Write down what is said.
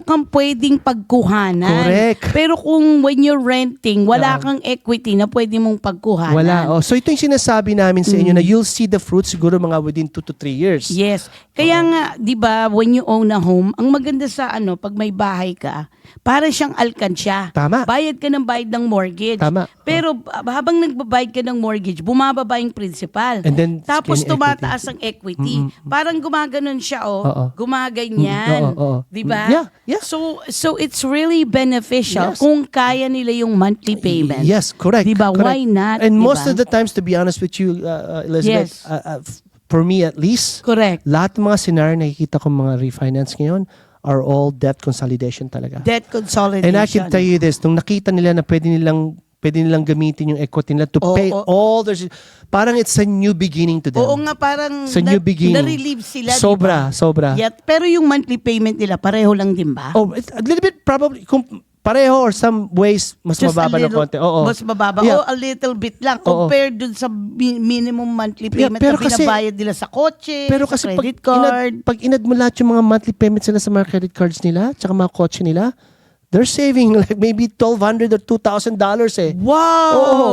kang pwedeng pagkuhanan. Correct. Pero kung when you're renting, wala kang equity na pwede mong pagkuhanan. Wala. Oh, so ito yung sinasabi namin sa inyo na you'll see the fruits siguro mga within 2 to 3 years. Yes. Kaya nga, 'di ba, when you own a home, ang maganda sa pag may bahay ka, para siyang alkansya. Tama. Bayad ka ng bayad ng mortgage. Tama. Pero habang nagbabayad ka ng mortgage, bumababa yung principal. And then, Tapos skin tumataas ang equity. Parang gumaganon siya, Oo. gumaganyan. Oo. 'Di ba? Yeah. So it's really beneficial Yes. kung kaya nila yung monthly payment. Yes, correct. Diba? Correct. Why not? And Diba? most of the times, to be honest with you, Elizabeth, Yes. For me at least, Correct. lahat ng mga scenario na nakikita kong mga refinance ngayon are all debt consolidation talaga. Debt consolidation. And I can tell you this, nung nakita nila na pwede nilang gamitin yung equity nila to pay Oo. all their... Parang it's a new beginning to them. Oo nga, parang Sa new beginning. na-relieve sila, Sobra, diba? sobra. Yet, pero yung monthly payment nila, pareho lang din ba? Oh, it's a little bit probably, kung pareho or some ways, mas Just mababa a ng little, konti. Oo. Mas mababa. Yeah. O a little bit lang. Oo. Compared dun sa minimum monthly payment pero na kasi- binabayad nila sa kotse, Pero sa kasi credit card. pag inad mo lahat yung mga monthly payments nila sa mga credit cards nila, tsaka mga kotse nila, they're saving like maybe $1,200 or $2,000 eh. Wow! Oo.